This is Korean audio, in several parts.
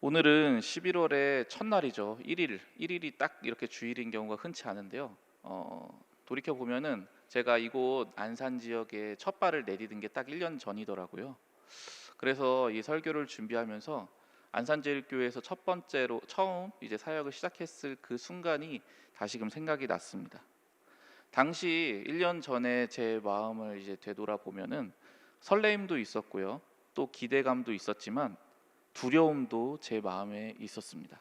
오늘은 11월의 첫날이죠. 1일이 딱 이렇게 주일인 경우가 흔치 않은데요. 돌이켜 보면은 제가 이곳 안산 지역에 첫 발을 내디딘 게 딱 1년 전이더라고요. 그래서 이 설교를 준비하면서 안산제일교회에서 첫 번째로 처음 이제 사역을 시작했을 그 순간이 다시금 생각이 났습니다. 당시 1년 전에 제 마음을 이제 되돌아보면은 설레임도 있었고요. 또 기대감도 있었지만 두려움도 제 마음에 있었습니다.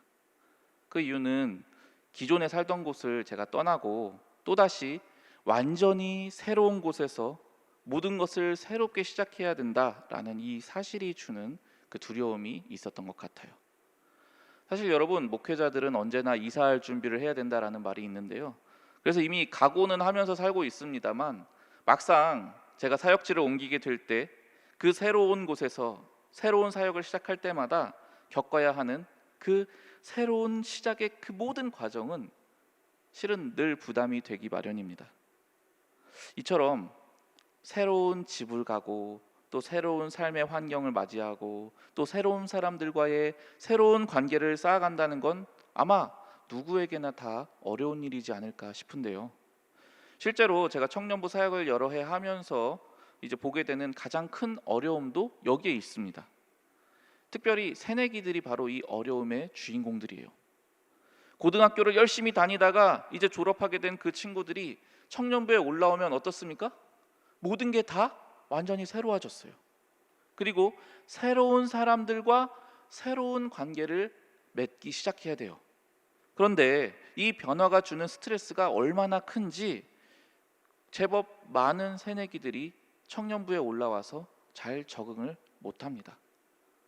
그 이유는 기존에 살던 곳을 제가 떠나고 또다시 완전히 새로운 곳에서 모든 것을 새롭게 시작해야 된다라는 이 사실이 주는 그 두려움이 있었던 것 같아요. 사실 여러분, 목회자들은 언제나 이사할 준비를 해야 된다라는 말이 있는데요. 그래서 이미 각오는 하면서 살고 있습니다만 막상 제가 사역지를 옮기게 될 때 그 새로운 곳에서 새로운 사역을 시작할 때마다 겪어야 하는 그 새로운 시작의 그 모든 과정은 실은 늘 부담이 되기 마련입니다. 이처럼 새로운 집을 가고 또 새로운 삶의 환경을 맞이하고 또 새로운 사람들과의 새로운 관계를 쌓아간다는 건 아마 누구에게나 다 어려운 일이지 않을까 싶은데요. 실제로 제가 청년부 사역을 여러 해 하면서 이제 보게 되는 가장 큰 어려움도 여기에 있습니다. 특별히 새내기들이 바로 이 어려움의 주인공들이에요. 고등학교를 열심히 다니다가 이제 졸업하게 된 그 친구들이 청년부에 올라오면 어떻습니까? 모든 게 다 완전히 새로워졌어요. 그리고 새로운 사람들과 새로운 관계를 맺기 시작해야 돼요. 그런데 이 변화가 주는 스트레스가 얼마나 큰지 제법 많은 새내기들이 청년부에 올라와서 잘 적응을 못합니다.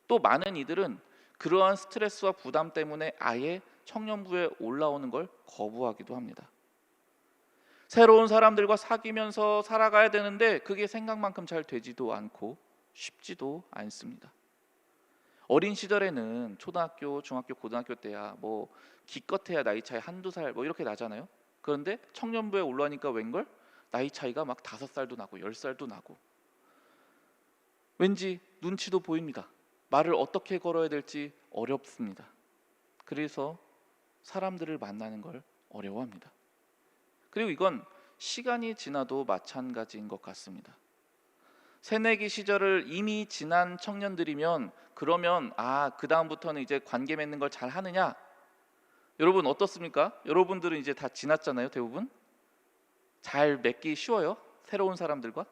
또 많은 이들은 그러한 스트레스와 부담 때문에 아예 청년부에 올라오는 걸 거부하기도 합니다. 새로운 사람들과 사귀면서 살아가야 되는데 그게 생각만큼 잘 되지도 않고 쉽지도 않습니다. 어린 시절에는 초등학교, 중학교, 고등학교 때야 뭐 기껏해야 나이 차이 한두 살 뭐 이렇게 나잖아요. 그런데 청년부에 올라오니까 웬걸 나이 차이가 막 5살도 나고 10살도 나고 왠지 눈치도 보입니다. 말을 어떻게 걸어야 될지 어렵습니다. 그래서 사람들을 만나는 걸 어려워합니다. 그리고 이건 시간이 지나도 마찬가지인 것 같습니다. 새내기 시절을 이미 지난 청년들이면 그러면 그 다음부터는 이제 관계 맺는 걸 잘 하느냐? 여러분 어떻습니까? 여러분들은 이제 다 지났잖아요, 대부분. 잘 맺기 쉬워요? 새로운 사람들과?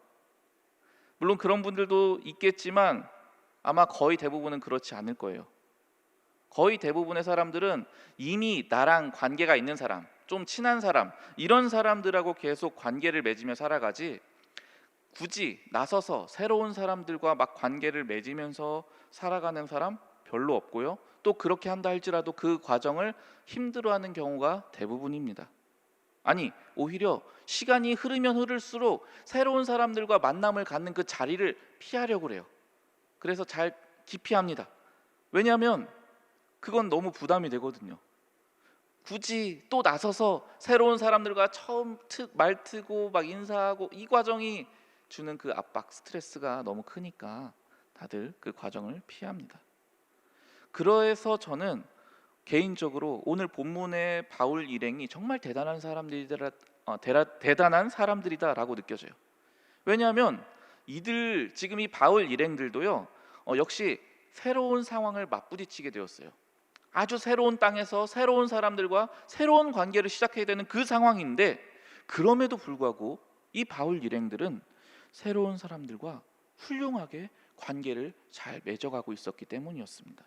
물론 그런 분들도 있겠지만 아마 거의 대부분은 그렇지 않을 거예요. 거의 대부분의 사람들은 이미 나랑 관계가 있는 사람, 좀 친한 사람, 이런 사람들하고 계속 관계를 맺으며 살아가지 굳이 나서서 새로운 사람들과 막 관계를 맺으면서 살아가는 사람 별로 없고요. 또 그렇게 한다 할지라도 그 과정을 힘들어하는 경우가 대부분입니다. 아니, 오히려 시간이 흐르면 흐를수록 새로운 사람들과 만남을 갖는 그 자리를 피하려고 그래요. 그래서 잘 기피합니다. 왜냐하면 그건 너무 부담이 되거든요. 굳이 또 나서서 새로운 사람들과 처음 말 트고 막 인사하고 이 과정이 주는 그 압박, 스트레스가 너무 크니까 다들 그 과정을 피합니다. 그래서 저는 개인적으로 오늘 본문의 바울 일행이 정말 대단한 사람들이다라고 느껴져요. 왜냐하면 이들 지금 이 바울 일행들도요 역시 새로운 상황을 맞부딪히게 되었어요. 아주 새로운 땅에서 새로운 사람들과 새로운 관계를 시작해야 되는 그 상황인데 그럼에도 불구하고 이 바울 일행들은 새로운 사람들과 훌륭하게 관계를 잘 맺어가고 있었기 때문이었습니다.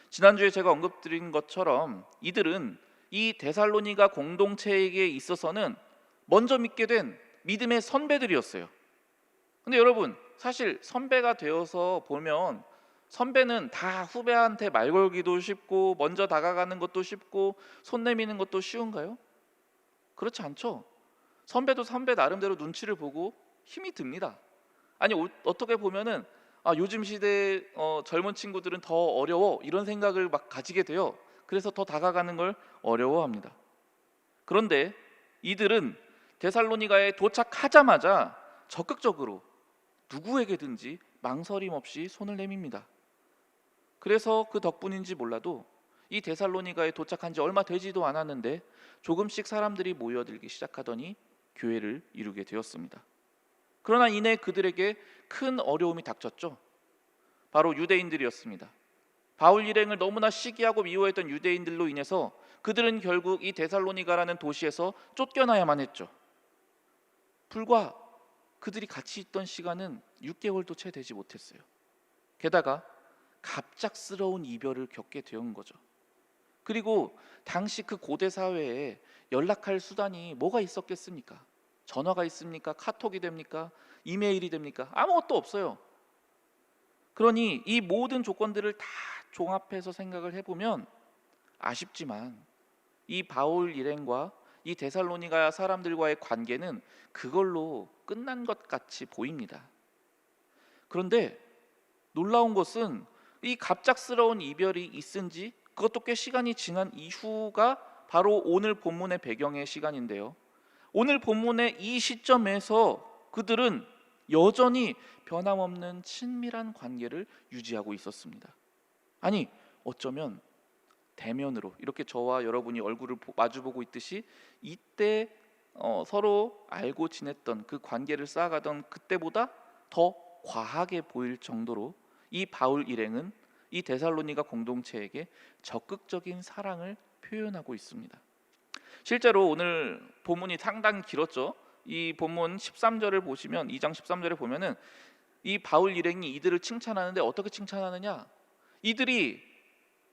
지난주에 제가 언급드린 것처럼 이들은 이 데살로니가 공동체에게 있어서는 먼저 믿게 된 믿음의 선배들이었어요. 근데 여러분 사실 선배가 되어서 보면 선배는 다 후배한테 말 걸기도 쉽고 먼저 다가가는 것도 쉽고 손 내미는 것도 쉬운가요? 그렇지 않죠. 선배도 선배 나름대로 눈치를 보고 힘이 듭니다. 아니 어떻게 보면은 요즘 시대 젊은 친구들은 더 어려워 이런 생각을 막 가지게 돼요. 그래서 더 다가가는 걸 어려워합니다. 그런데 이들은 데살로니가에 도착하자마자 적극적으로 누구에게든지 망설임 없이 손을 내밉니다. 그래서 그 덕분인지 몰라도 이 데살로니가에 도착한 지 얼마 되지도 않았는데 조금씩 사람들이 모여들기 시작하더니 교회를 이루게 되었습니다. 그러나 이내 그들에게 큰 어려움이 닥쳤죠. 바로 유대인들이었습니다. 바울 일행을 너무나 시기하고 미워했던 유대인들로 인해서 그들은 결국 이 데살로니가라는 도시에서 쫓겨나야만 했죠. 불과 그들이 같이 있던 시간은 6개월도 채 되지 못했어요. 게다가 갑작스러운 이별을 겪게 되는 거죠. 그리고 당시 그 고대 사회에 연락할 수단이 뭐가 있었겠습니까? 전화가 있습니까? 카톡이 됩니까? 이메일이 됩니까? 아무것도 없어요. 그러니 이 모든 조건들을 다 종합해서 생각을 해보면 아쉽지만 이 바울 일행과 이 데살로니가 사람들과의 관계는 그걸로 끝난 것 같이 보입니다. 그런데 놀라운 것은 이 갑작스러운 이별이 있은 지 그것도 꽤 시간이 지난 이후가 바로 오늘 본문의 배경의 시간인데요. 오늘 본문의 이 시점에서 그들은 여전히 변함없는 친밀한 관계를 유지하고 있었습니다. 아니, 어쩌면 대면으로 이렇게 저와 여러분이 얼굴을 마주보고 있듯이 이때 서로 알고 지냈던 그 관계를 쌓아가던 그때보다 더 과하게 보일 정도로 이 바울 일행은 이 데살로니가 공동체에게 적극적인 사랑을 표현하고 있습니다. 실제로 오늘 본문이 상당히 길었죠. 이 본문 13절을 보시면 2장 13절에 보면은 이 바울 일행이 이들을 칭찬하는데 어떻게 칭찬하느냐? 이들이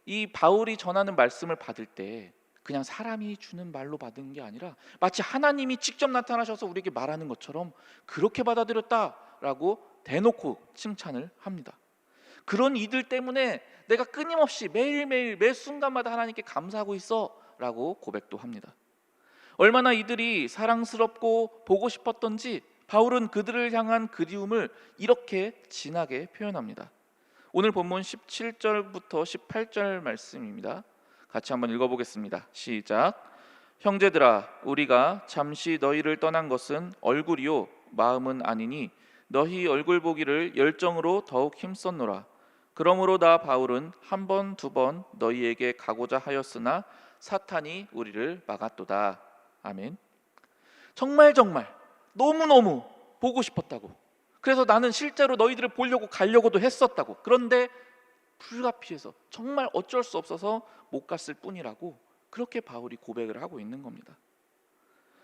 이 바울이 전하는 말씀을 받을 때 그냥 사람이 주는 말로 받은 게 아니라 마치 하나님이 직접 나타나셔서 우리에게 말하는 것처럼 그렇게 받아들였다라고 대놓고 칭찬을 합니다. 그런 이들 때문에 내가 끊임없이 매일매일 매 순간마다 하나님께 감사하고 있어 라고 고백도 합니다. 얼마나 이들이 사랑스럽고 보고 싶었던지 바울은 그들을 향한 그리움을 이렇게 진하게 표현합니다. 오늘 본문 17절부터 18절 말씀입니다. 같이 한번 읽어보겠습니다. 시작. 형제들아, 우리가 잠시 너희를 떠난 것은 얼굴이요 마음은 아니니 너희 얼굴 보기를 열정으로 더욱 힘썼노라. 그러므로 나 바울은 한 번, 두 번 너희에게 가고자 하였으나 사탄이 우리를 막았도다. 아멘. 정말 너무너무 보고 싶었다고. 그래서 나는 실제로 너희들을 보려고 가려고도 했었다고. 그런데 불가피해서 정말 어쩔 수 없어서 못 갔을 뿐이라고 그렇게 바울이 고백을 하고 있는 겁니다.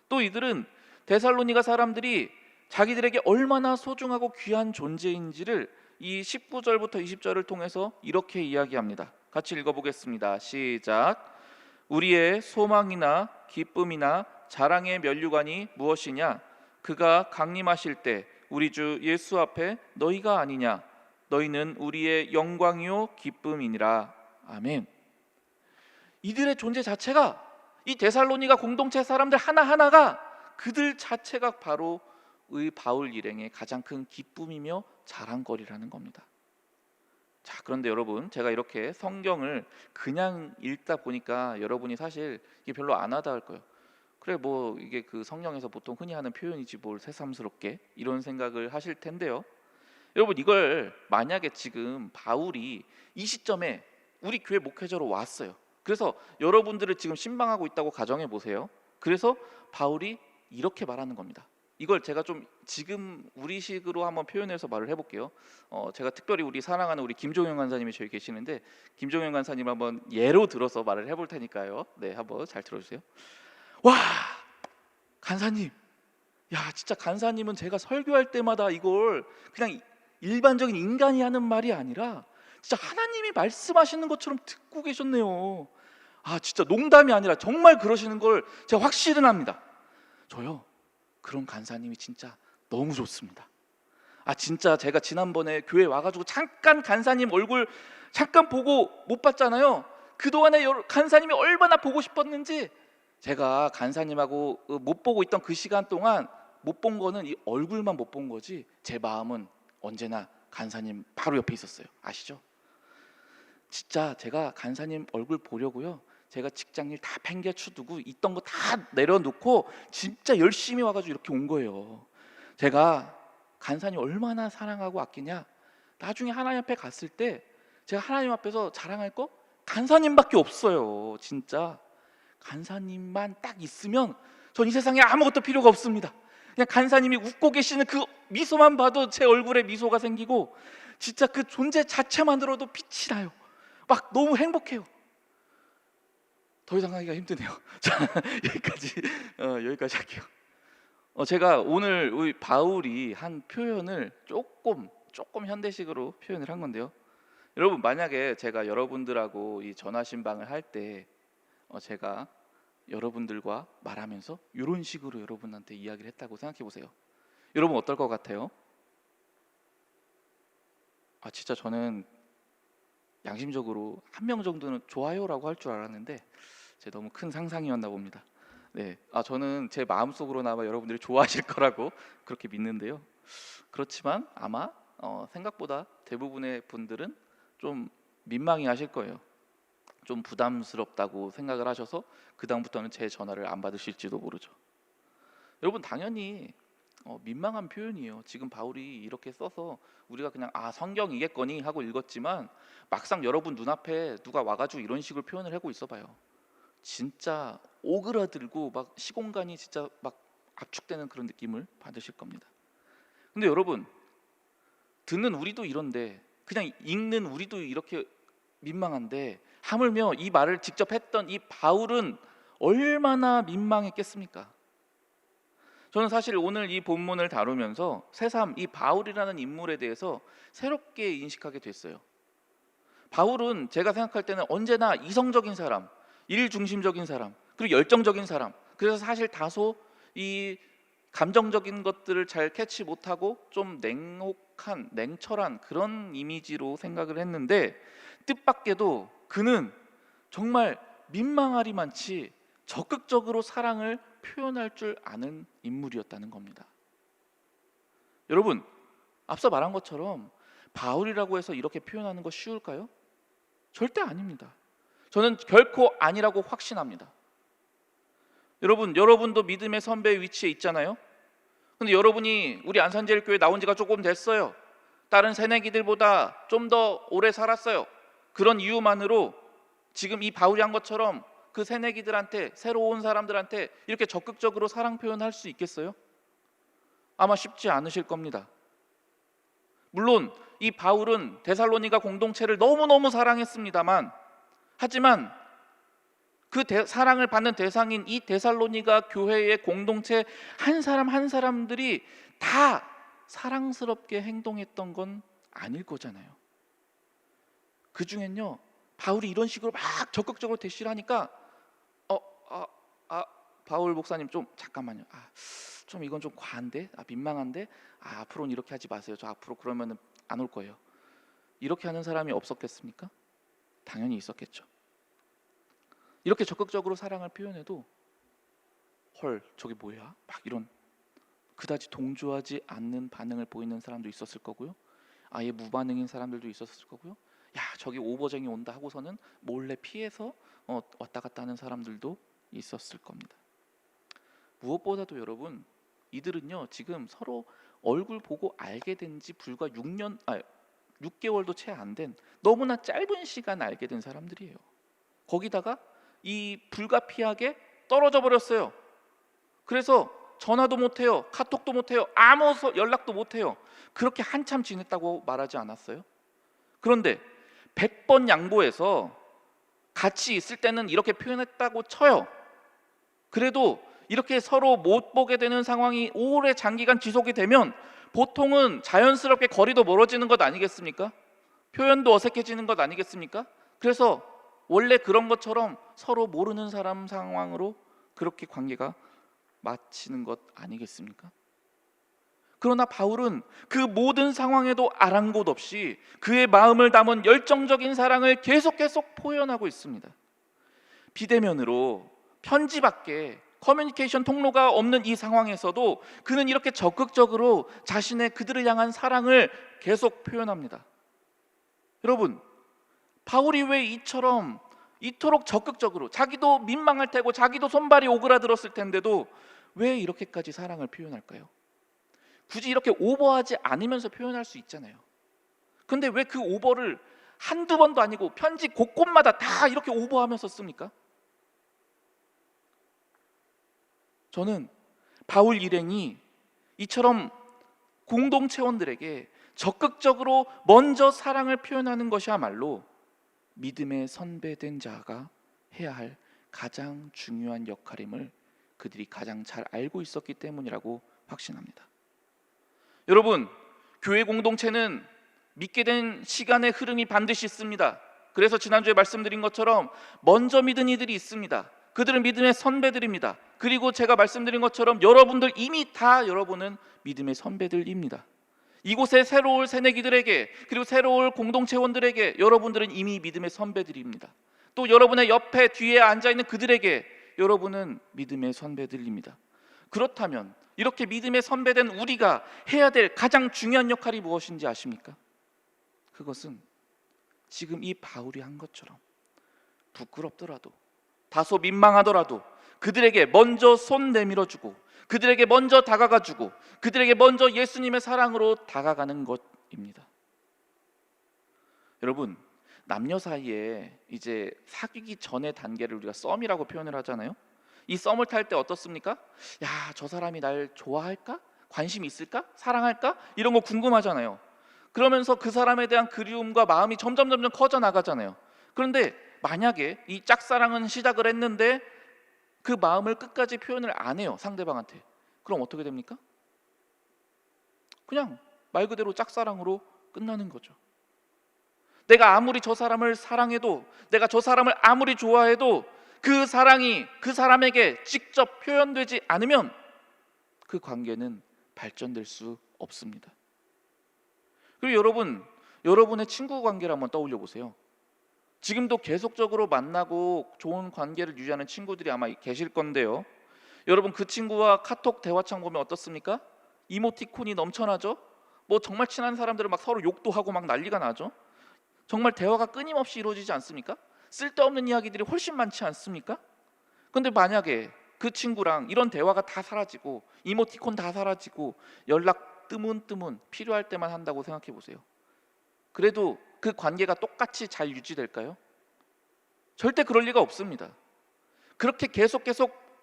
또 이들은 데살로니가 사람들이 자기들에게 얼마나 소중하고 귀한 존재인지를 이 19절부터 20절을 통해서 이렇게 이야기합니다. 같이 읽어보겠습니다. 시작. 우리의 소망이나 기쁨이나 자랑의 면류관이 무엇이냐? 그가 강림하실 때 우리 주 예수 앞에 너희가 아니냐? 너희는 우리의 영광이요 기쁨이니라. 아멘. 이들의 존재 자체가 이 데살로니가 공동체 사람들 하나하나가 그들 자체가 바로 의 바울 일행의 가장 큰 기쁨이며 자랑거리라는 겁니다. 자, 그런데 여러분, 제가 이렇게 성경을 그냥 읽다 보니까 여러분이 사실 이게 별로 안 와닿을 거예요. 그래, 뭐 이게 그 성경에서 보통 흔히 하는 표현이지 뭘 새삼스럽게, 이런 생각을 하실 텐데요. 여러분, 이걸 만약에 지금 바울이 이 시점에 우리 교회 목회자로 왔어요. 그래서 여러분들을 지금 신방하고 있다고 가정해 보세요. 그래서 바울이 이렇게 말하는 겁니다. 이걸 제가 좀 지금 우리식으로 한번 표현해서 말을 해볼게요. 제가 특별히 우리 사랑하는 우리 김종현 간사님이 저기 계시는데 김종현 간사님 한번 예로 들어서 말을 해볼 테니까요. 네, 한번 잘 들어주세요. 와, 간사님, 야, 진짜 간사님은 제가 설교할 때마다 이걸 그냥 일반적인 인간이 하는 말이 아니라 진짜 하나님이 말씀하시는 것처럼 듣고 계셨네요. 아, 진짜 농담이 아니라 정말 그러시는 걸 제가 확실은 합니다. 저요, 그런 간사님이 진짜 너무 좋습니다. 아, 진짜 제가 지난번에 교회 와가지고 잠깐 간사님 얼굴 잠깐 보고 못 봤잖아요. 그동안에 간사님이 얼마나 보고 싶었는지 제가 간사님하고 못 보고 있던 그 시간 동안 못 본 거는 이 얼굴만 못 본 거지 제 마음은 언제나 간사님 바로 옆에 있었어요. 아시죠? 진짜 제가 간사님 얼굴 보려고요, 제가 직장일 다 팽개쳐두고 있던 거 다 내려놓고 진짜 열심히 와가지고 이렇게 온 거예요. 제가 간사님 얼마나 사랑하고 아끼냐, 나중에 하나님 앞에 갔을 때 제가 하나님 앞에서 자랑할 거 간사님밖에 없어요. 진짜 간사님만 딱 있으면 전 이 세상에 아무것도 필요가 없습니다. 그냥 간사님이 웃고 계시는 그 미소만 봐도 제 얼굴에 미소가 생기고 진짜 그 존재 자체만으로도 빛이 나요. 막 너무 행복해요. 더 이상 하기가 힘드네요. 자, 여기까지 할게요. 제가 오늘 우리 바울이 한 표현을 조금 현대식으로 표현을 한 건데요. 여러분, 만약에 제가 여러분들하고 이 전화신방을 할 때 제가 여러분들과 말하면서 이런 식으로 여러분한테 이야기를 했다고 생각해 보세요. 여러분 어떨 것 같아요? 진짜 저는 양심적으로 한 명 정도는 좋아요라고 할 줄 알았는데 제가 너무 큰 상상이었나 봅니다. 네, 저는 제 마음속으로나마 여러분들이 좋아하실 거라고 그렇게 믿는데요. 그렇지만 아마 생각보다 대부분의 분들은 좀 민망해 하실 거예요. 좀 부담스럽다고 생각을 하셔서 그 다음부터는 제 전화를 안 받으실지도 모르죠. 여러분, 당연히 민망한 표현이에요. 지금 바울이 이렇게 써서 우리가 그냥 성경이겠거니 하고 읽었지만 막상 여러분 눈앞에 누가 와가지고 이런 식으로 표현을 하고 있어봐요. 진짜 오그라들고 막 시공간이 진짜 막 압축되는 그런 느낌을 받으실 겁니다. 근데 여러분, 듣는 우리도 이런데, 그냥 읽는 우리도 이렇게 민망한데, 하물며 이 말을 직접 했던 이 바울은 얼마나 민망했겠습니까? 저는 사실 오늘 이 본문을 다루면서 새삼 이 바울이라는 인물에 대해서 새롭게 인식하게 됐어요. 바울은 제가 생각할 때는 언제나 이성적인 사람, 일중심적인 사람, 그리고 열정적인 사람, 그래서 사실 다소 이 감정적인 것들을 잘 캐치 못하고 좀 냉혹한, 냉철한 그런 이미지로 생각을 했는데, 뜻밖에도 그는 정말 민망하리만치 적극적으로 사랑을 표현할 줄 아는 인물이었다는 겁니다. 여러분, 앞서 말한 것처럼 바울이라고 해서 이렇게 표현하는 거 쉬울까요? 절대 아닙니다. 저는 결코 아니라고 확신합니다. 여러분도 믿음의 선배의 위치에 있잖아요. 근데 여러분이 우리 안산제일교회 나온 지가 조금 됐어요. 다른 새내기들보다 좀 더 오래 살았어요. 그런 이유만으로 지금 이 바울이 한 것처럼 그 새내기들한테, 새로 온 사람들한테 이렇게 적극적으로 사랑 표현할 수 있겠어요? 아마 쉽지 않으실 겁니다. 물론 이 바울은 데살로니가 공동체를 너무너무 사랑했습니다만, 하지만 그 사랑을 받는 대상인 이 데살로니가 교회의 공동체 한 사람 한 사람들이 다 사랑스럽게 행동했던 건 아닐 거잖아요. 그 중엔요, 바울이 이런 식으로 막 적극적으로 대시를 하니까 바울 목사님 좀 잠깐만요. 좀 이건 좀 과한데, 민망한데, 앞으로는 이렇게 하지 마세요. 저 앞으로 그러면은 안 올 거예요. 이렇게 하는 사람이 없었겠습니까? 당연히 있었겠죠. 이렇게 적극적으로 사랑을 표현해도 헐, 저게 뭐야? 막 이런 그다지 동조하지 않는 반응을 보이는 사람도 있었을 거고요. 아예 무반응인 사람들도 있었을 거고요. 야, 저기 오버쟁이 온다 하고서는 몰래 피해서 왔다 갔다 하는 사람들도 있었을 겁니다. 무엇보다도 여러분, 이들은요 지금 서로 얼굴 보고 알게 된 지 불과 6개월도 채 안 된 너무나 짧은 시간 알게 된 사람들이에요. 거기다가 이 불가피하게 떨어져 버렸어요. 그래서 전화도 못해요, 카톡도 못해요, 아무 연락도 못해요. 그렇게 한참 지냈다고 말하지 않았어요? 그런데 100번 양보해서 같이 있을 때는 이렇게 표현했다고 쳐요. 그래도 이렇게 서로 못 보게 되는 상황이 오래 장기간 지속이 되면 보통은 자연스럽게 거리도 멀어지는 것 아니겠습니까? 표현도 어색해지는 것 아니겠습니까? 그래서 원래 그런 것처럼 서로 모르는 사람 상황으로 그렇게 관계가 마치는 것 아니겠습니까? 그러나 바울은 그 모든 상황에도 아랑곳 없이 그의 마음을 담은 열정적인 사랑을 계속 표현하고 있습니다. 비대면으로 편지밖에 커뮤니케이션 통로가 없는 이 상황에서도 그는 이렇게 적극적으로 자신의 그들을 향한 사랑을 계속 표현합니다. 여러분, 바울이 왜 이토록 적극적으로, 자기도 민망할 테고 자기도 손발이 오그라들었을 텐데도 왜 이렇게까지 사랑을 표현할까요? 굳이 이렇게 오버하지 않으면서 표현할 수 있잖아요. 근데 왜 그 오버를 한두 번도 아니고 편지 곳곳마다 다 이렇게 오버하면서 씁니까? 저는 바울 일행이 이처럼 공동체원들에게 적극적으로 먼저 사랑을 표현하는 것이야말로 믿음의 선배된 자가 해야 할 가장 중요한 역할임을 그들이 가장 잘 알고 있었기 때문이라고 확신합니다. 여러분, 교회 공동체는 믿게 된 시간의 흐름이 반드시 있습니다. 그래서 지난주에 말씀드린 것처럼 먼저 믿은 이들이 있습니다. 그들은 믿음의 선배들입니다. 그리고 제가 말씀드린 것처럼 여러분들 이미 다 여러분은 믿음의 선배들입니다. 이곳에 새로 올 새내기들에게, 그리고 새로 올 공동체원들에게 여러분들은 이미 믿음의 선배들입니다. 또 여러분의 옆에 뒤에 앉아있는 그들에게 여러분은 믿음의 선배들입니다. 그렇다면 이렇게 믿음의 선배된 우리가 해야 될 가장 중요한 역할이 무엇인지 아십니까? 그것은 지금 이 바울이 한 것처럼 부끄럽더라도 다소 민망하더라도 그들에게 먼저 손 내밀어주고 그들에게 먼저 다가가주고 그들에게 먼저 예수님의 사랑으로 다가가는 것입니다. 여러분, 남녀 사이에 이제 사귀기 전의 단계를 우리가 썸이라고 표현을 하잖아요. 이 썸을 탈 때 어떻습니까? 야, 저 사람이 날 좋아할까? 관심이 있을까? 사랑할까? 이런 거 궁금하잖아요. 그러면서 그 사람에 대한 그리움과 마음이 점점 커져 나가잖아요. 그런데 만약에 이 짝사랑은 시작을 했는데 그 마음을 끝까지 표현을 안 해요, 상대방한테. 그럼 어떻게 됩니까? 그냥 말 그대로 짝사랑으로 끝나는 거죠. 내가 아무리 저 사람을 사랑해도, 내가 저 사람을 아무리 좋아해도 그 사랑이 그 사람에게 직접 표현되지 않으면 그 관계는 발전될 수 없습니다. 그리고 여러분의 친구 관계를 한번 떠올려 보세요. 지금도 계속적으로 만나고 좋은 관계를 유지하는 친구들이 아마 계실 건데요. 여러분, 그 친구와 카톡 대화창 보면 어떻습니까? 이모티콘이 넘쳐나죠? 뭐 정말 친한 사람들은 막 서로 욕도 하고 막 난리가 나죠? 정말 대화가 끊임없이 이루어지지 않습니까? 쓸데없는 이야기들이 훨씬 많지 않습니까? 근데 만약에 그 친구랑 이런 대화가 다 사라지고 이모티콘 다 사라지고 연락 뜨문뜨문 필요할 때만 한다고 생각해 보세요. 그래도 그 관계가 똑같이 잘 유지될까요? 절대 그럴 리가 없습니다. 그렇게 계속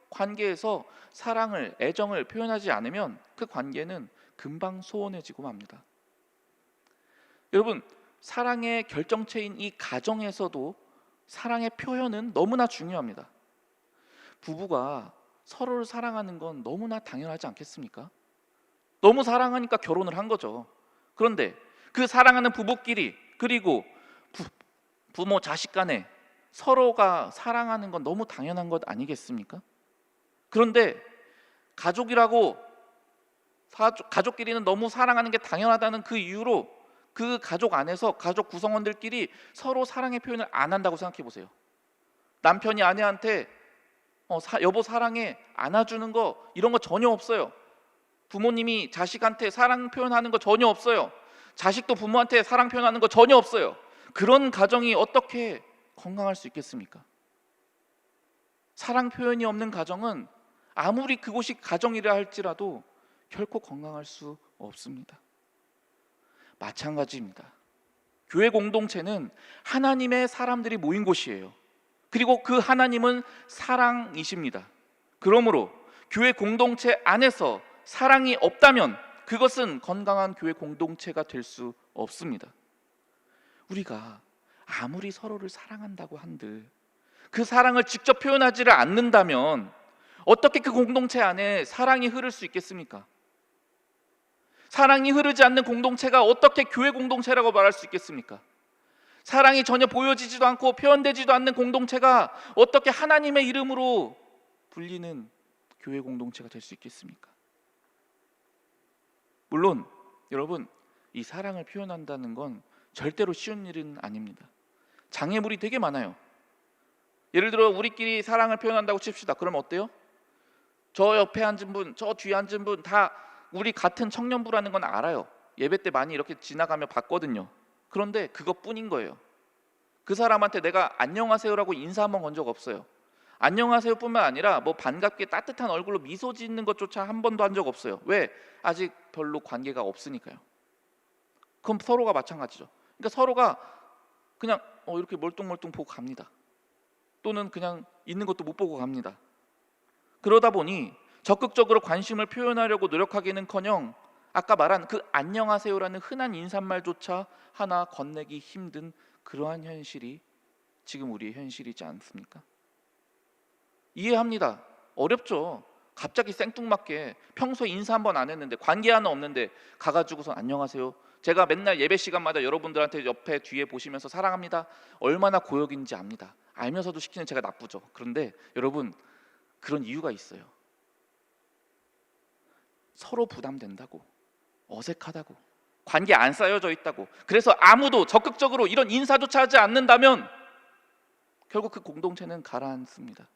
관계에서 사랑을, 애정을 표현하지 않으면 그 관계는 금방 소원해지고 맙니다. 여러분, 사랑의 결정체인 이 가정에서도 사랑의 표현은 너무나 중요합니다. 부부가 서로를 사랑하는 건 너무나 당연하지 않겠습니까? 너무 사랑하니까 결혼을 한 거죠. 그런데 그 사랑하는 부부끼리, 그리고 부모 자식 간에 서로가 사랑하는 건 너무 당연한 것 아니겠습니까? 그런데 가족끼리는 너무 사랑하는 게 당연하다는 그 이유로 그 가족 안에서 가족 구성원들끼리 서로 사랑의 표현을 안 한다고 생각해 보세요. 남편이 아내한테 여보 사랑해 안아주는 거, 이런 거 전혀 없어요. 부모님이 자식한테 사랑 표현하는 거 전혀 없어요. 자식도 부모한테 사랑 표현하는 거 전혀 없어요. 그런 가정이 어떻게 건강할 수 있겠습니까? 사랑 표현이 없는 가정은 아무리 그곳이 가정이라 할지라도 결코 건강할 수 없습니다. 마찬가지입니다. 교회 공동체는 하나님의 사람들이 모인 곳이에요. 그리고 그 하나님은 사랑이십니다. 그러므로 교회 공동체 안에서 사랑이 없다면 그것은 건강한 교회 공동체가 될 수 없습니다. 우리가 아무리 서로를 사랑한다고 한들 그 사랑을 직접 표현하지를 않는다면 어떻게 그 공동체 안에 사랑이 흐를 수 있겠습니까? 사랑이 흐르지 않는 공동체가 어떻게 교회 공동체라고 말할 수 있겠습니까? 사랑이 전혀 보여지지도 않고 표현되지도 않는 공동체가 어떻게 하나님의 이름으로 불리는 교회 공동체가 될 수 있겠습니까? 물론 여러분, 이 사랑을 표현한다는 건 절대로 쉬운 일은 아닙니다. 장애물이 되게 많아요. 예를 들어 우리끼리 사랑을 표현한다고 칩시다. 그럼 어때요? 저 옆에 앉은 분, 저 뒤에 앉은 분 다 우리 같은 청년부라는 건 알아요. 예배 때 많이 이렇게 지나가며 봤거든요. 그런데 그것뿐인 거예요. 그 사람한테 내가 안녕하세요라고 인사 한번 건 적 없어요. 안녕하세요뿐만 아니라 뭐 반갑게 따뜻한 얼굴로 미소 짓는 것조차 한 번도 한 적 없어요. 왜? 아직 별로 관계가 없으니까요. 그럼 서로가 마찬가지죠. 그러니까 서로가 그냥 이렇게 멀뚱멀뚱 보고 갑니다. 또는 그냥 있는 것도 못 보고 갑니다. 그러다 보니 적극적으로 관심을 표현하려고 노력하기는커녕 아까 말한 그 안녕하세요라는 흔한 인사말조차 하나 건네기 힘든 그러한 현실이 지금 우리의 현실이지 않습니까? 이해합니다. 어렵죠. 갑자기 생뚱맞게 평소에 인사 한 번 안 했는데 관계 하나 없는데 가가지고서 안녕하세요. 제가 맨날 예배 시간마다 여러분들한테 옆에 뒤에 보시면서 사랑합니다. 얼마나 고역인지 압니다. 알면서도 시키는 제가 나쁘죠. 그런데 여러분 그런 이유가 있어요. 서로 부담된다고, 어색하다고, 관계 안 쌓여져 있다고. 그래서 아무도 적극적으로 이런 인사조차 하지 않는다면 결국 그 공동체는 가라앉습니다.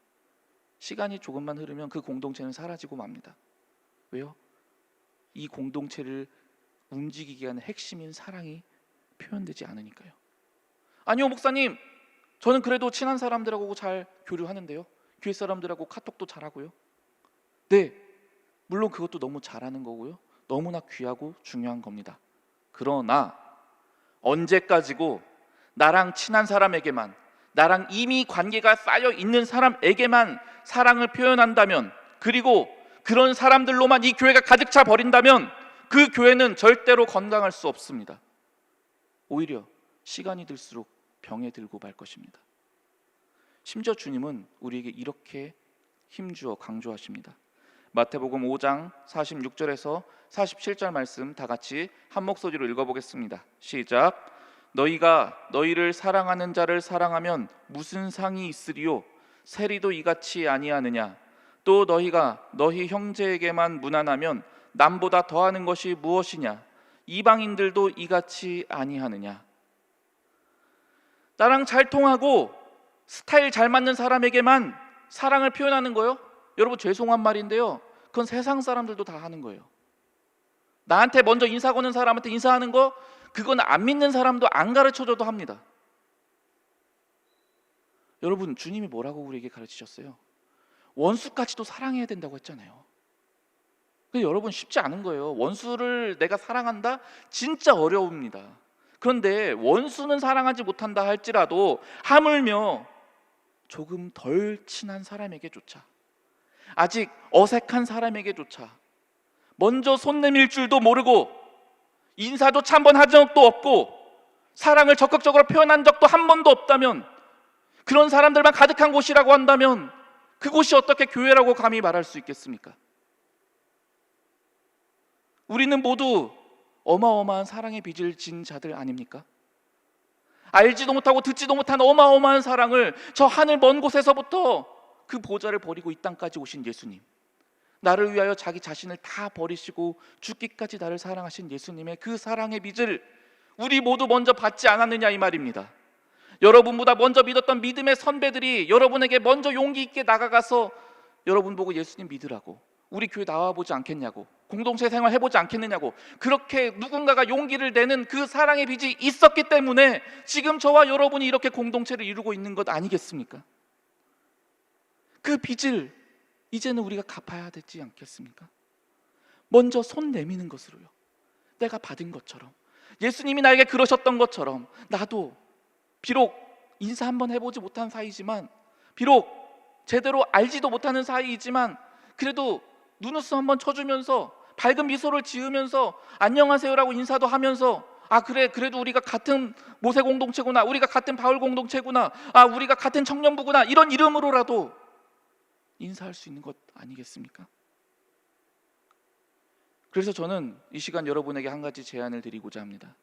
시간이 조금만 흐르면 그 공동체는 사라지고 맙니다. 왜요? 이 공동체를 움직이게 하는 핵심인 사랑이 표현되지 않으니까요. 아니요 목사님, 저는 그래도 친한 사람들하고 잘 교류하는데요. 교회 사람들하고 카톡도 잘하고요. 네, 물론 그것도 너무 잘하는 거고요. 너무나 귀하고 중요한 겁니다. 그러나 언제까지고 나랑 친한 사람에게만, 나랑 이미 관계가 쌓여 있는 사람에게만 사랑을 표현한다면, 그리고 그런 사람들로만 이 교회가 가득 차 버린다면 그 교회는 절대로 건강할 수 없습니다. 오히려 시간이 들수록 병에 들고 말 것입니다. 심지어 주님은 우리에게 이렇게 힘주어 강조하십니다. 마태복음 5장 46절에서 47절 말씀 다 같이 한 목소리로 읽어보겠습니다. 시작. 너희가 너희를 사랑하는 자를 사랑하면 무슨 상이 있으리요? 세리도 이같이 아니하느냐? 또 너희가 너희 형제에게만 무난하면 남보다 더하는 것이 무엇이냐? 이방인들도 이같이 아니하느냐? 나랑 잘 통하고 스타일 잘 맞는 사람에게만 사랑을 표현하는 거요? 여러분 죄송한 말인데요, 그건 세상 사람들도 다 하는 거예요. 나한테 먼저 인사 거는 사람한테 인사하는 거, 그건 안 믿는 사람도 안 가르쳐줘도 합니다. 여러분 주님이 뭐라고 우리에게 가르치셨어요? 원수까지도 사랑해야 된다고 했잖아요. 근데 여러분 쉽지 않은 거예요. 원수를 내가 사랑한다? 진짜 어려웁니다. 그런데 원수는 사랑하지 못한다 할지라도 하물며 조금 덜 친한 사람에게조차, 아직 어색한 사람에게조차 먼저 손 내밀 줄도 모르고 인사조차 한 번 한 적도 없고 사랑을 적극적으로 표현한 적도 한 번도 없다면, 그런 사람들만 가득한 곳이라고 한다면 그곳이 어떻게 교회라고 감히 말할 수 있겠습니까? 우리는 모두 어마어마한 사랑의 빚을 진 자들 아닙니까? 알지도 못하고 듣지도 못한 어마어마한 사랑을 저 하늘 먼 곳에서부터 그 보좌를 버리고 이 땅까지 오신 예수님, 나를 위하여 자기 자신을 다 버리시고 죽기까지 나를 사랑하신 예수님의 그 사랑의 빚을 우리 모두 먼저 받지 않았느냐 이 말입니다. 여러분보다 먼저 믿었던 믿음의 선배들이 여러분에게 먼저 용기 있게 나가가서 여러분 보고 예수님 믿으라고, 우리 교회 나와보지 않겠냐고, 공동체 생활 해보지 않겠느냐고 그렇게 누군가가 용기를 내는 그 사랑의 빚이 있었기 때문에 지금 저와 여러분이 이렇게 공동체를 이루고 있는 것 아니겠습니까? 그 빚을 이제는 우리가 갚아야 되지 않겠습니까? 먼저 손 내미는 것으로요, 내가 받은 것처럼, 예수님이 나에게 그러셨던 것처럼 나도 비록 인사 한번 해보지 못한 사이지만, 비록 제대로 알지도 못하는 사이이지만 그래도 눈웃음 한번 쳐주면서 밝은 미소를 지으면서 안녕하세요라고 인사도 하면서, 아 그래 그래도 우리가 같은 모세 공동체구나, 우리가 같은 바울 공동체구나, 아 우리가 같은 청년부구나, 이런 이름으로라도 인사할 수 있는 것 아니겠습니까? 그래서 저는 이 시간 여러분에게 한 가지 제안을 드리고자 합니다.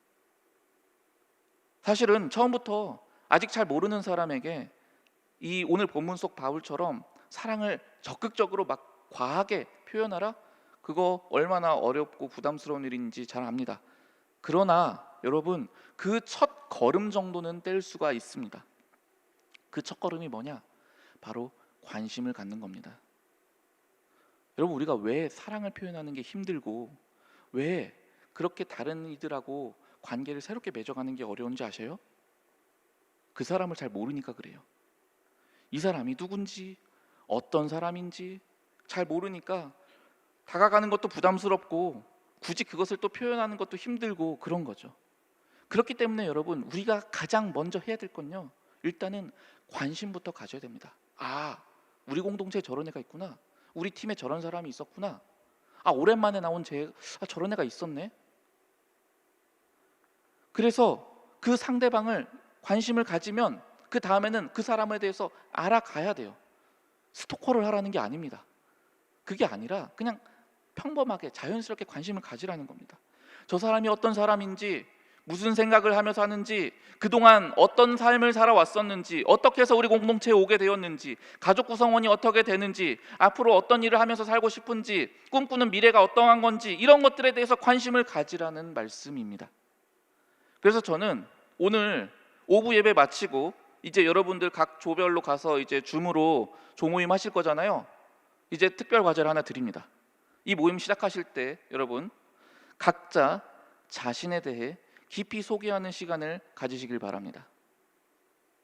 사실은 처음부터 아직 잘 모르는 사람에게 이 오늘 본문 속 바울처럼 사랑을 적극적으로 막 과하게 표현하라? 그거 얼마나 어렵고 부담스러운 일인지 잘 압니다. 그러나 여러분 그 첫 걸음 정도는 뗄 수가 있습니다. 그 첫 걸음이 뭐냐? 바로 관심을 갖는 겁니다. 여러분 우리가 왜 사랑을 표현하는 게 힘들고 왜 그렇게 다른 이들하고 관계를 새롭게 맺어가는 게 어려운지 아세요? 그 사람을 잘 모르니까 그래요. 이 사람이 누군지 어떤 사람인지 잘 모르니까 다가가는 것도 부담스럽고 굳이 그것을 또 표현하는 것도 힘들고 그런 거죠. 그렇기 때문에 여러분, 우리가 가장 먼저 해야 될 건요, 일단은 관심부터 가져야 됩니다. 아, 우리 공동체에 저런 애가 있구나. 우리 팀에 저런 사람이 있었구나. 아, 오랜만에 나온 저런 애가 있었네. 그래서 그 상대방을 관심을 가지면 그 다음에는 그 사람에 대해서 알아가야 돼요. 스토커를 하라는 게 아닙니다. 그게 아니라 그냥 평범하게 자연스럽게 관심을 가지라는 겁니다. 저 사람이 어떤 사람인지, 무슨 생각을 하며 사는지, 그동안 어떤 삶을 살아왔었는지, 어떻게 해서 우리 공동체에 오게 되었는지, 가족 구성원이 어떻게 되는지, 앞으로 어떤 일을 하면서 살고 싶은지, 꿈꾸는 미래가 어떠한 건지, 이런 것들에 대해서 관심을 가지라는 말씀입니다. 그래서 저는 오늘 오후 예배 마치고 이제 여러분들 각 조별로 가서 이제 줌으로 조모임 하실 거잖아요. 이제 특별 과제를 하나 드립니다. 이 모임 시작하실 때 여러분, 각자 자신에 대해 깊이 소개하는 시간을 가지시길 바랍니다.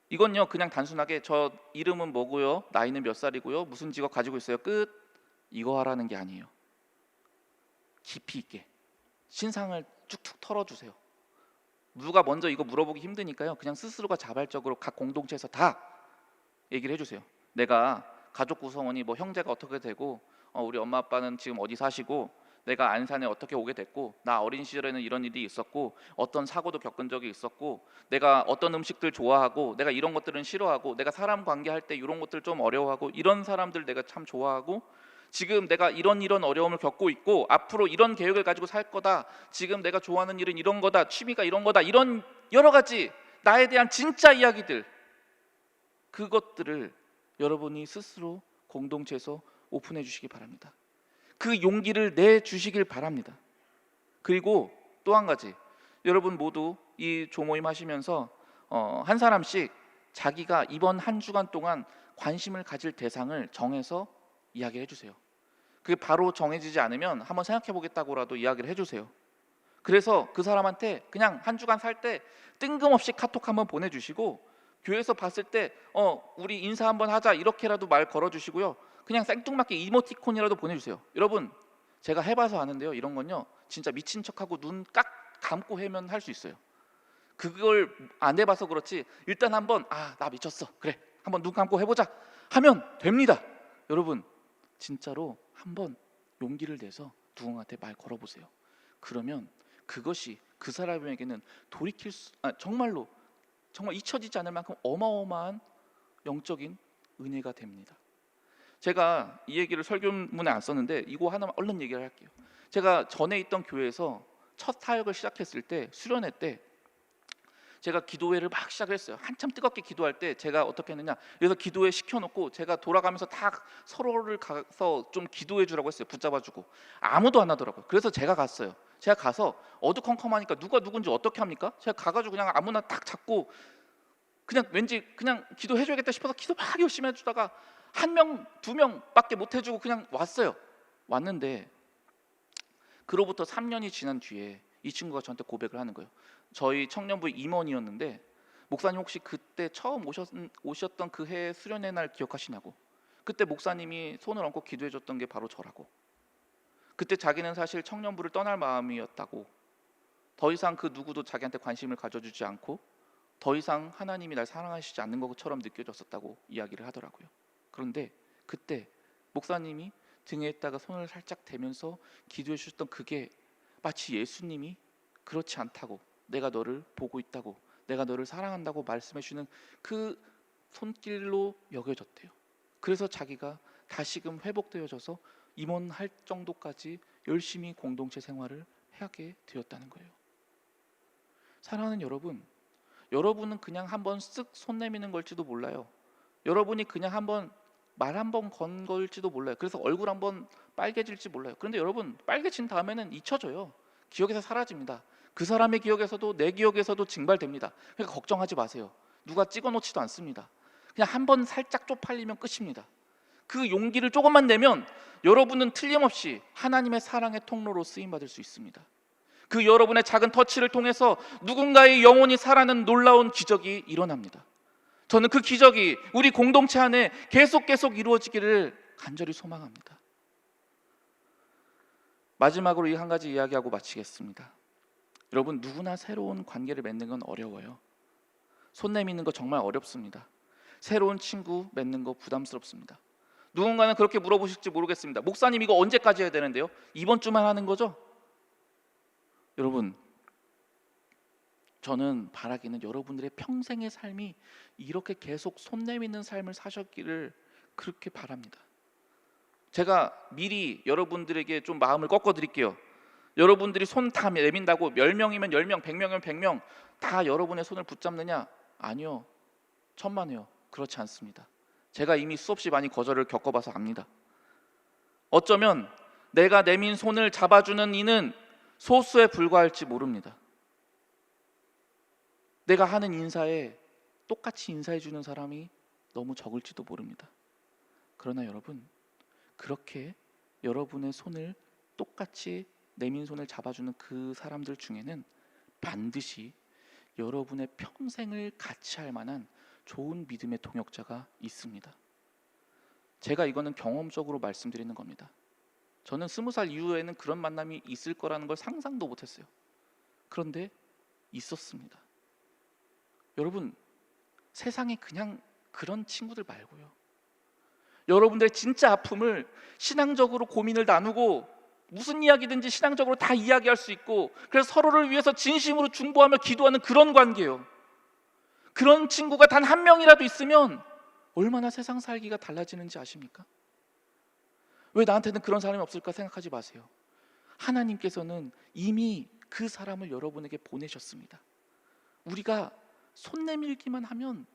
이건요, 그냥 단순하게 저 이름은 뭐고요, 나이는 몇 살이고요, 무슨 직업 가지고 있어요, 끝, 이거 하라는 게 아니에요. 깊이 있게 신상을 쭉쭉 털어주세요. 누가 먼저 이거 물어보기 힘드니까요, 그냥 스스로가 자발적으로 각 공동체에서 다 얘기를 해주세요. 내가 가족 구성원이 뭐 형제가 어떻게 되고, 우리 엄마 아빠는 지금 어디 사시고, 내가 안산에 어떻게 오게 됐고, 나 어린 시절에는 이런 일이 있었고, 어떤 사고도 겪은 적이 있었고, 내가 어떤 음식들 좋아하고, 내가 이런 것들은 싫어하고, 내가 사람 관계할 때 이런 것들 좀 어려워하고, 이런 사람들 내가 참 좋아하고, 지금 내가 이런 어려움을 겪고 있고, 앞으로 이런 계획을 가지고 살 거다, 지금 내가 좋아하는 일은 이런 거다, 취미가 이런 거다, 이런 여러 가지 나에 대한 진짜 이야기들, 그것들을 여러분이 스스로 공동체에서 오픈해 주시기 바랍니다. 그 용기를 내 주시길 바랍니다. 그리고 또 한 가지, 여러분 모두 이 조모임 하시면서 한 사람씩 자기가 이번 한 주간 동안 관심을 가질 대상을 정해서 이야기를 해주세요. 그게 바로 정해지지 않으면 한번 생각해 보겠다고라도 이야기를 해주세요. 그래서 그 사람한테 그냥 한 주간 살 때 뜬금없이 카톡 한번 보내주시고, 교회에서 봤을 때 우리 인사 한번 하자, 이렇게라도 말 걸어주시고요, 그냥 생뚱맞게 이모티콘이라도 보내주세요. 여러분, 제가 해봐서 아는데요, 이런 건요, 진짜 미친 척하고 눈 깍 감고 해면 할 수 있어요. 그걸 안 해봐서 그렇지, 일단 한번 나 미쳤어, 그래, 한번 눈 감고 해보자 하면 됩니다. 여러분, 진짜로 한번 용기를 내서 누군가한테 말 걸어보세요. 그러면 그것이 그 사람에게는 정말 잊혀지지 않을 만큼 어마어마한 영적인 은혜가 됩니다. 제가 이 얘기를 설교문에 안 썼는데 이거 하나만 얼른 얘기를 할게요. 제가 전에 있던 교회에서 첫 사역을 시작했을 때, 수련회 때 제가 기도회를 막 시작을 했어요. 한참 뜨겁게 기도할 때 제가 어떻게 했느냐, 그래서 기도회 시켜놓고 제가 돌아가면서 다 서로를 가서 좀 기도해 주라고 했어요. 붙잡아주고. 아무도 안 하더라고요. 그래서 제가 갔어요. 제가 가서 어두컴컴하니까 누가 누군지 어떻게 합니까? 제가 가가지고 그냥 아무나 딱 잡고 그냥 왠지 그냥 기도해줘야겠다 싶어서 기도 막 열심히 해주다가 한 명, 두 명밖에 못 해주고 그냥 왔어요. 왔는데 그로부터 3년이 지난 뒤에 이 친구가 저한테 고백을 하는 거예요. 저희 청년부 임원이었는데, 목사님 혹시 그때 처음 오셨던 그 해 수련회 날 기억하시냐고. 그때 목사님이 손을 얹고 기도해 줬던 게 바로 저라고. 그때 자기는 사실 청년부를 떠날 마음이었다고, 더 이상 그 누구도 자기한테 관심을 가져주지 않고 더 이상 하나님이 날 사랑하시지 않는 것처럼 느껴졌었다고 이야기를 하더라고요. 그런데 그때 목사님이 등에다가 손을 살짝 대면서 기도해 주셨던 그게 마치 예수님이 그렇지 않다고, 내가 너를 보고 있다고, 내가 너를 사랑한다고 말씀해 주는 그 손길로 여겨졌대요. 그래서 자기가 다시금 회복되어져서 임원할 정도까지 열심히 공동체 생활을 하게 되었다는 거예요. 사랑하는 여러분, 여러분은 그냥 한번 쓱 손 내미는 걸지도 몰라요. 여러분이 그냥 한번 말 한번 건 걸지도 몰라요. 그래서 얼굴 한번 빨개질지 몰라요. 그런데 여러분, 빨개진 다음에는 잊혀져요. 기억에서 사라집니다. 그 사람의 기억에서도 내 기억에서도 증발됩니다. 그러니까 걱정하지 마세요. 누가 찍어놓지도 않습니다. 그냥 한번 살짝 쪽팔리면 끝입니다. 그 용기를 조금만 내면 여러분은 틀림없이 하나님의 사랑의 통로로 쓰임받을 수 있습니다. 그 여러분의 작은 터치를 통해서 누군가의 영혼이 살아나는 놀라운 기적이 일어납니다. 저는 그 기적이 우리 공동체 안에 계속 이루어지기를 간절히 소망합니다. 마지막으로 이 한 가지 이야기하고 마치겠습니다. 여러분, 누구나 새로운 관계를 맺는 건 어려워요. 손 내미는 거 정말 어렵습니다. 새로운 친구 맺는 거 부담스럽습니다. 누군가는 그렇게 물어보실지 모르겠습니다. 목사님, 이거 언제까지 해야 되는데요? 이번 주만 하는 거죠? 여러분, 저는 바라기는 여러분들의 평생의 삶이 이렇게 계속 손 내미는 삶을 사셨기를 그렇게 바랍니다. 제가 미리 여러분들에게 좀 마음을 꺾어 드릴게요. 여러분들이 손 다 내민다고 10명이면 10명, 100명이면 100명 다 여러분의 손을 붙잡느냐? 아니요. 천만에요. 그렇지 않습니다. 제가 이미 수없이 많이 거절을 겪어봐서 압니다. 어쩌면 내가 내민 손을 잡아주는 이는 소수에 불과할지 모릅니다. 내가 하는 인사에 똑같이 인사해 주는 사람이 너무 적을지도 모릅니다. 그러나 여러분, 그렇게 여러분의 손을 똑같이 내민 손을 잡아주는 그 사람들 중에는 반드시 여러분의 평생을 같이 할 만한 좋은 믿음의 동역자가 있습니다. 제가 이거는 경험적으로 말씀드리는 겁니다. 저는 20살 이후에는 그런 만남이 있을 거라는 걸 상상도 못했어요. 그런데 있었습니다. 여러분, 세상에 그냥 그런 친구들 말고요, 여러분들의 진짜 아픔을 신앙적으로 고민을 나누고 무슨 이야기든지 신앙적으로 다 이야기할 수 있고, 그래서 서로를 위해서 진심으로 중보하며 기도하는 그런 관계예요. 그런 친구가 단 한 명이라도 있으면 얼마나 세상 살기가 달라지는지 아십니까? 왜 나한테는 그런 사람이 없을까 생각하지 마세요. 하나님께서는 이미 그 사람을 여러분에게 보내셨습니다. 우리가 손 내밀기만 하면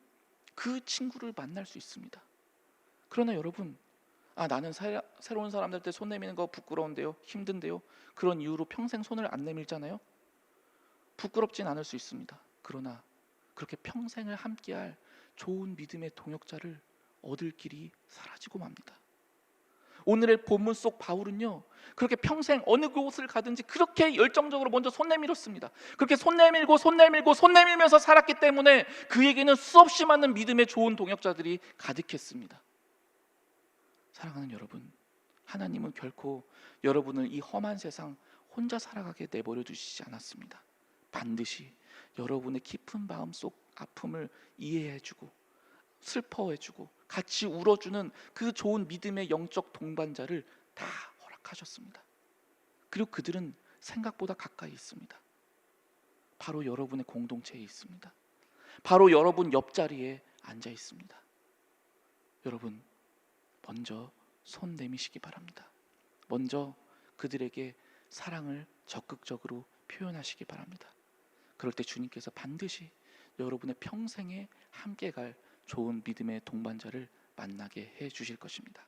그 친구를 만날 수 있습니다. 그러나 여러분, 나는 새로운 사람들한테 손 내미는 거 부끄러운데요, 힘든데요, 그런 이유로 평생 손을 안 내밀잖아요. 부끄럽진 않을 수 있습니다. 그러나 그렇게 평생을 함께할 좋은 믿음의 동역자를 얻을 길이 사라지고 맙니다. 오늘의 본문 속 바울은요, 그렇게 평생 어느 곳을 가든지 그렇게 열정적으로 먼저 손 내밀었습니다. 그렇게 손 내밀고 손 내밀고 손 내밀면서 살았기 때문에 그에게는 수없이 많은 믿음의 좋은 동역자들이 가득했습니다. 사랑하는 여러분, 하나님은 결코 여러분을 이 험한 세상 혼자 살아가게 내버려 두시지 않았습니다. 반드시 여러분의 깊은 마음속 아픔을 이해해주고 슬퍼해주고 같이 울어주는 그 좋은 믿음의 영적 동반자를 다 허락하셨습니다. 그리고 그들은 생각보다 가까이 있습니다. 바로 여러분의 공동체에 있습니다. 바로 여러분 옆자리에 앉아 있습니다. 여러분, 먼저 손 내미시기 바랍니다. 먼저 그들에게 사랑을 적극적으로 표현하시기 바랍니다. 그럴 때 주님께서 반드시 여러분의 평생에 함께 갈 좋은 믿음의 동반자를 만나게 해 주실 것입니다.